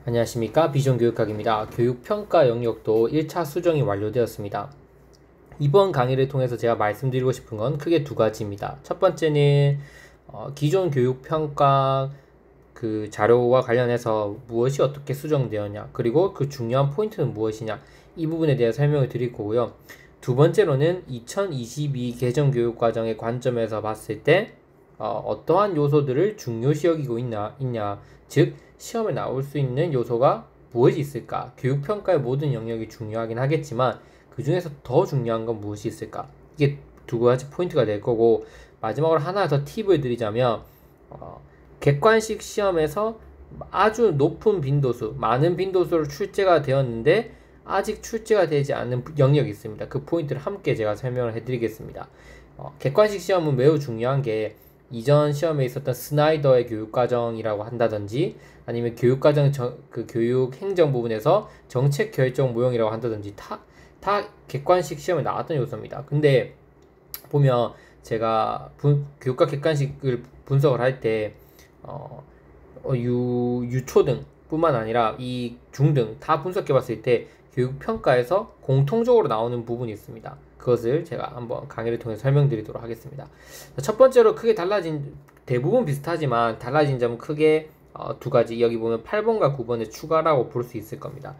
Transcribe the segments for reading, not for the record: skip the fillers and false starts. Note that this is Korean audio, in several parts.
안녕하십니까, 비전교육학입니다. 교육평가 영역도 1차 수정이 완료되었습니다. 이번 강의를 통해서 제가 말씀드리고 싶은 건 크게 두 가지입니다. 첫 번째는 기존 교육평가 그 자료와 관련해서 무엇이 어떻게 수정되었냐, 그리고 그 중요한 포인트는 무엇이냐, 이 부분에 대해 설명을 드릴 거고요. 두 번째로는 2022 개정교육과정의 관점에서 봤을 때 어떠한 요소들을 중요시 여기고 있냐, 즉 시험에 나올 수 있는 요소가 무엇이 있을까? 교육평가의 모든 영역이 중요하긴 하겠지만 그 중에서 더 중요한 건 무엇이 있을까? 이게 두 가지 포인트가 될 거고, 마지막으로 하나 더 팁을 드리자면 객관식 시험에서 아주 높은 빈도수, 많은 빈도수로 출제가 되었는데 아직 출제가 되지 않는 영역이 있습니다. 그 포인트를 함께 제가 설명을 해드리겠습니다. 객관식 시험은 매우 중요한 게 이전 시험에 있었던 스나이더의 교육과정이라고 한다든지, 아니면 교육과정 그 교육 행정 부분에서 정책 결정 모형이라고 한다든지 다 객관식 시험에 나왔던 요소입니다. 근데 보면 제가 교육과 객관식을 분석을 할 때 유초등 뿐만 아니라 이 중등 다 분석해 봤을 때 교육평가에서 공통적으로 나오는 부분이 있습니다. 그것을 제가 한번 강의를 통해 설명드리도록 하겠습니다. 첫 번째로 크게 달라진, 대부분 비슷하지만 달라진 점은 크게 두 가지, 여기 보면 8번과 9번의 추가라고 볼 수 있을 겁니다.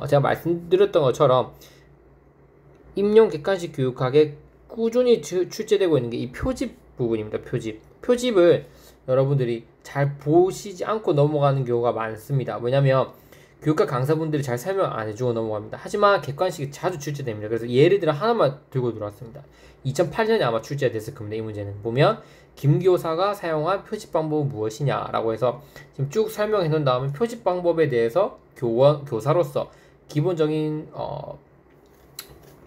제가 말씀드렸던 것처럼 임용 객관식 교육학에 꾸준히 출제되고 있는 게 이 표집 부분입니다. 표집을 여러분들이 잘 보시지 않고 넘어가는 경우가 많습니다. 왜냐면 교육과 강사분들이 잘 설명 안 해주고 넘어갑니다. 하지만 객관식이 자주 출제됩니다. 그래서 예를 들어 하나만 들고 들어왔습니다. 2008년에 아마 출제가 됐을 겁니다. 이 문제는 보면 김교사가 사용한 표집 방법은 무엇이냐라고 해서 지금 쭉 설명해 놓은 다음에 표집 방법에 대해서 교사로서 기본적인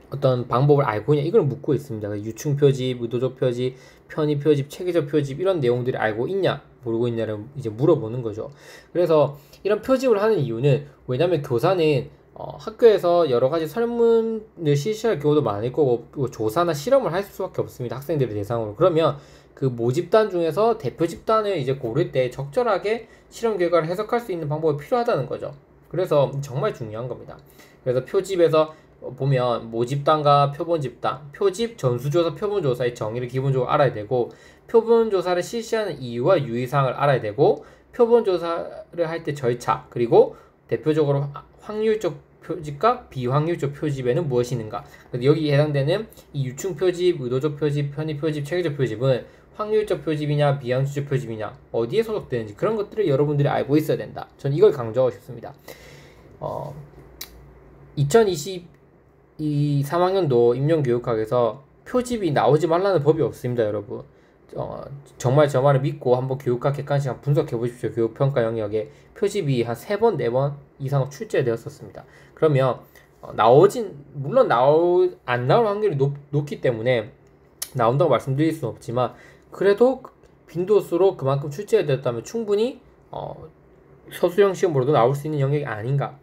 어떤 방법을 알고 있냐, 이걸 묻고 있습니다. 유충 표집, 의도적 표집, 편의 표집, 체계적 표집, 이런 내용들을 알고 있냐 모르고 있냐를 이제 물어보는 거죠. 그래서 이런 표집을 하는 이유는, 왜냐면 교사는 학교에서 여러 가지 설문을 실시할 경우도 많을 거고 조사나 실험을 할 수밖에 없습니다. 학생들을 대상으로. 그러면 그 모집단 중에서 대표 집단을 이제 고를 때 적절하게 실험 결과를 해석할 수 있는 방법이 필요하다는 거죠. 그래서 정말 중요한 겁니다. 그래서 표집에서 보면 모집단과 표본집단, 표집, 전수조사, 표본조사의 정의를 기본적으로 알아야 되고, 표본조사를 실시하는 이유와 유의사항을 알아야 되고, 표본조사를 할 때 절차, 그리고 대표적으로 확률적 표집과 비확률적 표집에는 무엇이 있는가. 여기 해당되는 이 유충 표집, 의도적 표집, 편의 표집, 체계적 표집은 확률적 표집이냐 비확률적 표집이냐, 어디에 소속되는지, 그런 것들을 여러분들이 알고 있어야 된다. 전 이걸 강조하고 싶습니다. 2022 3학년도 임용교육학에서 표집이 나오지 말라는 법이 없습니다, 여러분. 정말 저 말을 믿고 한번 교육학 객관식 한번 분석해 보십시오. 교육평가 영역에 표집이 한 3번, 4번 이상 출제되었었습니다. 그러면 물론 안 나올 확률이 높기 때문에 나온다고 말씀드릴 수는 없지만, 그래도 빈도수로 그만큼 출제되었다면 충분히 서술형 시험으로도 나올 수 있는 영역이 아닌가.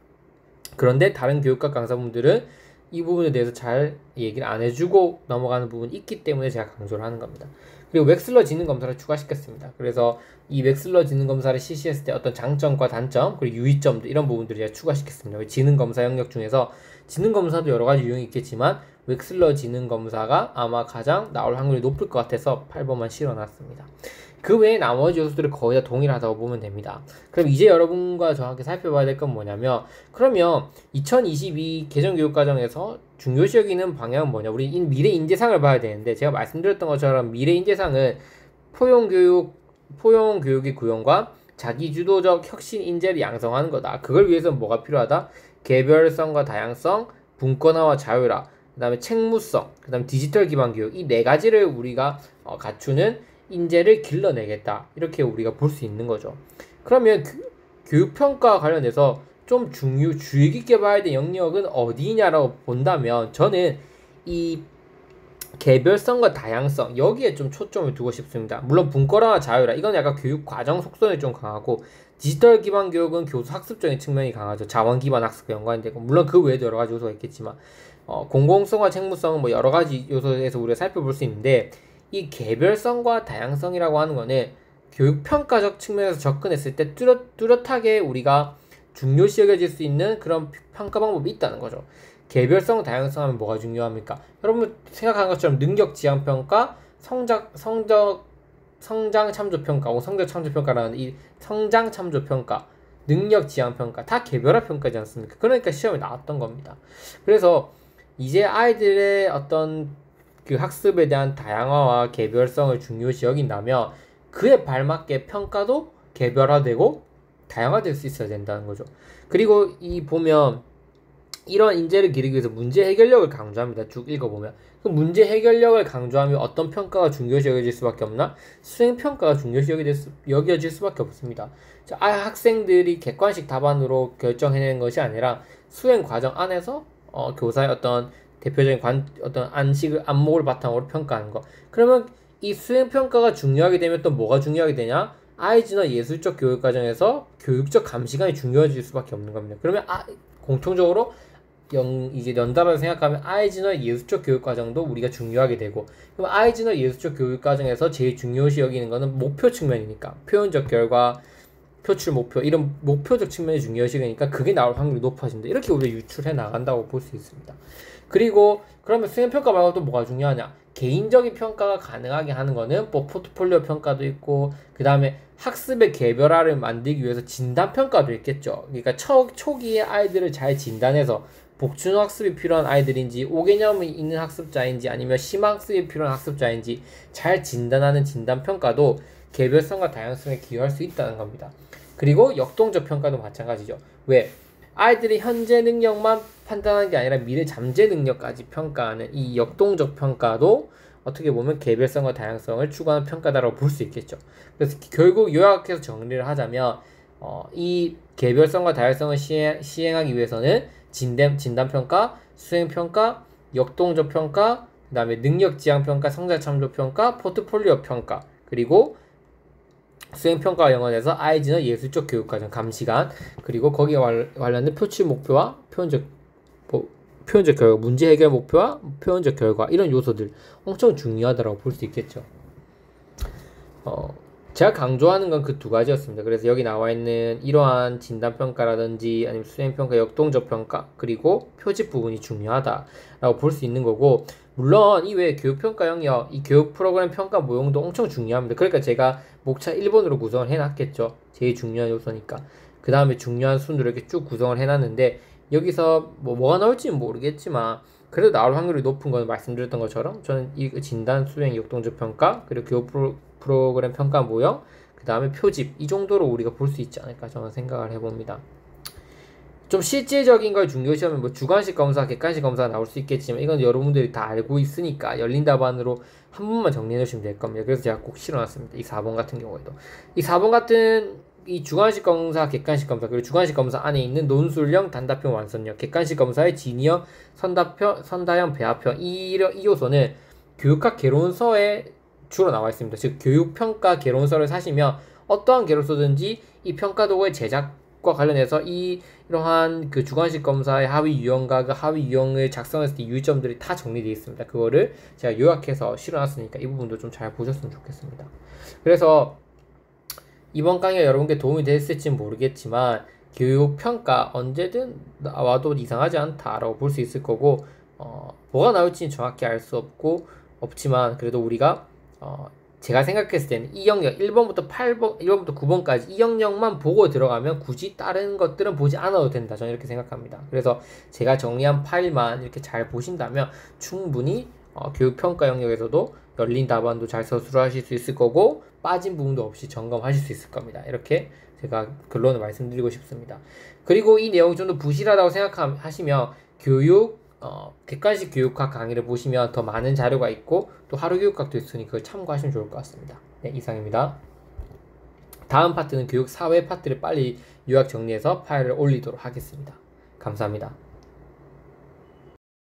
그런데 다른 교육학 강사분들은 이 부분에 대해서 잘 얘기를 안 해주고 넘어가는 부분이 있기 때문에 제가 강조를 하는 겁니다. 그리고 웩슬러 지능 검사를 추가시켰습니다. 그래서 이 웩슬러 지능 검사를 실시했을 때 어떤 장점과 단점, 그리고 유의점들, 이런 부분들을 제가 추가시켰습니다. 지능 검사 영역 중에서 지능 검사도 여러 가지 유형이 있겠지만 웩슬러 지능 검사가 아마 가장 나올 확률이 높을 것 같아서 8번만 실어놨습니다. 그 외에 나머지 요소들을 거의 다 동일하다고 보면 됩니다. 그럼 이제 여러분과 저한테 살펴봐야 될 건 뭐냐면, 그러면 2022 개정교육과정에서 중요시 여기는 방향은 뭐냐, 우리 미래 인재상을 봐야 되는데, 제가 말씀드렸던 것처럼 미래 인재상은 포용교육의 구현과 자기주도적 혁신 인재를 양성하는 거다. 그걸 위해서는 뭐가 필요하다? 개별성과 다양성, 분권화와 자율화, 그 다음에 책무성, 그 다음에 디지털 기반 교육, 이 네 가지를 우리가 갖추는 인재를 길러내겠다, 이렇게 우리가 볼 수 있는 거죠. 그러면 교육평가 관련해서 좀 주의 깊게 봐야 될 영역은 어디냐라고 본다면, 저는 이 개별성과 다양성, 여기에 좀 초점을 두고 싶습니다. 물론 분권화와 자율화, 이건 약간 교육 과정 속성이 좀 강하고, 디지털 기반 교육은 교수 학습적인 측면이 강하죠. 자원 기반 학습과 연관이 되고, 물론 그 외에도 여러 가지 요소가 있겠지만 공공성과 책무성은 뭐 여러 가지 요소에서 우리가 살펴볼 수 있는데, 이 개별성과 다양성이라고 하는 거는 교육평가적 측면에서 접근했을 때 뚜렷하게 우리가 중요시 여겨질 수 있는 그런 평가 방법이 있다는 거죠. 개별성, 다양성 하면 뭐가 중요합니까? 여러분 생각한 것처럼 능력 지향 평가, 성장 참조 평가, 성적 참조 평가라는 이 성장 참조 평가, 능력 지향 평가 다 개별화 평가지 않습니까? 그러니까 시험에 나왔던 겁니다. 그래서 이제 아이들의 어떤 그 학습에 대한 다양화와 개별성을 중요시 여긴다면 그에 발맞게 평가도 개별화되고 다양화될 수 있어야 된다는 거죠. 그리고 이 보면 이런 인재를 기르기 위해서 문제 해결력을 강조합니다. 쭉 읽어보면 그 문제 해결력을 강조하면 어떤 평가가 중요시 여겨질 수밖에 없나? 수행 평가가 중요시 여겨질 수밖에 없습니다. 학생들이 객관식 답안으로 결정해내는 것이 아니라 수행 과정 안에서 교사의 어떤 대표적인 어떤 안목을 바탕으로 평가하는 거. 그러면 이 수행 평가가 중요하게 되면 또 뭐가 중요하게 되냐? 아이즈너 예술적 교육 과정에서 교육적 감시관이 중요해질 수밖에 없는 겁니다. 그러면 공통적으로 이제 연달아서 생각하면 아이즈너 예술적 교육 과정도 우리가 중요하게 되고, 그럼 아이즈너 예술적 교육 과정에서 제일 중요시 여기는 거는 목표 측면이니까 표현적 결과, 표출 목표 이런 목표적 측면이 중요시 여기니까 그게 나올 확률이 높아진다. 이렇게 우리가 유출해 나간다고 볼 수 있습니다. 그리고 그러면 수행 평가 말고 또 뭐가 중요하냐? 개인적인 평가가 가능하게 하는 거는 뭐 포트폴리오 평가도 있고, 그 다음에 학습의 개별화를 만들기 위해서 진단 평가도 있겠죠. 그러니까 초기에 아이들을 잘 진단해서 복층 학습이 필요한 아이들인지 5개념이 있는 학습자인지 아니면 심학습이 필요한 학습자인지 잘 진단하는 진단 평가도 개별성과 다양성에 기여할 수 있다는 겁니다. 그리고 역동적 평가도 마찬가지죠. 왜? 아이들이 현재 능력만 판단하는 게 아니라 미래 잠재 능력까지 평가하는 이 역동적 평가도 어떻게 보면 개별성과 다양성을 추구하는 평가다라고 볼 수 있겠죠. 그래서 결국 요약해서 정리를 하자면 이 개별성과 다양성을 시행하기 위해서는 진단평가, 수행평가, 역동적 평가, 그 다음에 능력지향평가, 성장참조평가, 포트폴리오 평가, 그리고 수행평가와 연관해서 아이즈너 예술적 교육과정 감시관, 그리고 거기에 관련된 표출 목표와 표현적 결과, 문제 해결 목표와 표현적 결과, 이런 요소들 엄청 중요하다고 볼 수 있겠죠. 제가 강조하는 건 그 두 가지였습니다. 그래서 여기 나와 있는 이러한 진단평가라든지 아니면 수행평가, 역동적 평가, 그리고 표집 부분이 중요하다라고 볼 수 있는 거고, 물론 이 외에 교육평가 영역, 이 교육 프로그램 평가 모형도 엄청 중요합니다. 그러니까 제가 목차 1번으로 구성을 해놨겠죠. 제일 중요한 요소니까. 그 다음에 중요한 순으로 이렇게 쭉 구성을 해놨는데, 여기서 뭐가 나올지는 모르겠지만 그래도 나올 확률이 높은 건 말씀드렸던 것처럼 저는 이 진단, 수행, 역동적 평가, 그리고 교육 프로그램 평가 모형, 그 다음에 표집, 이 정도로 우리가 볼 수 있지 않을까 저는 생각을 해봅니다. 좀 실질적인 걸 중요시하면 뭐 주관식 검사, 객관식 검사가 나올 수 있겠지만 이건 여러분들이 다 알고 있으니까 열린 답안으로 한 번만 정리해 주시면 될 겁니다. 그래서 제가 꼭 실어놨습니다. 이 4번 같은 경우에도. 이 4번 같은 이 주관식 검사, 객관식 검사, 그리고 주관식 검사 안에 있는 논술형, 단답형, 완성형, 객관식 검사의 진위형, 선다형, 배합형, 이 요소는 교육학 개론서에 주로 나와 있습니다. 즉 교육평가 개론서를 사시면 어떠한 개론서든지 이 평가 도구의 제작과 관련해서 이러한 그 주관식 검사의 하위 유형과 그 하위 유형을 작성했을 때 유의점들이 다 정리되어 있습니다. 그거를 제가 요약해서 실어놨으니까 이 부분도 좀 잘 보셨으면 좋겠습니다. 그래서 이번 강의가 여러분께 도움이 됐을지 모르겠지만 교육평가 언제든 나와도 이상하지 않다라고 볼 수 있을 거고, 뭐가 나올지는 정확히 알 수 없지만 그래도 우리가 제가 생각했을 때는 이 영역 1번부터 9번까지 이 영역만 보고 들어가면 굳이 다른 것들은 보지 않아도 된다. 저는 이렇게 생각합니다. 그래서 제가 정리한 파일만 이렇게 잘 보신다면 충분히 교육평가 영역에서도 열린 답안도 잘 서술하실 수 있을 거고 빠진 부분도 없이 점검하실 수 있을 겁니다. 이렇게 제가 결론을 말씀드리고 싶습니다. 그리고 이 내용이 좀 더 부실하다고 생각하시면 객관식 교육학 강의를 보시면 더 많은 자료가 있고 또 하루교육학도 있으니 그걸 참고하시면 좋을 것 같습니다. 네, 이상입니다. 다음 파트는 교육 사회 파트를 빨리 요약 정리해서 파일을 올리도록 하겠습니다. 감사합니다.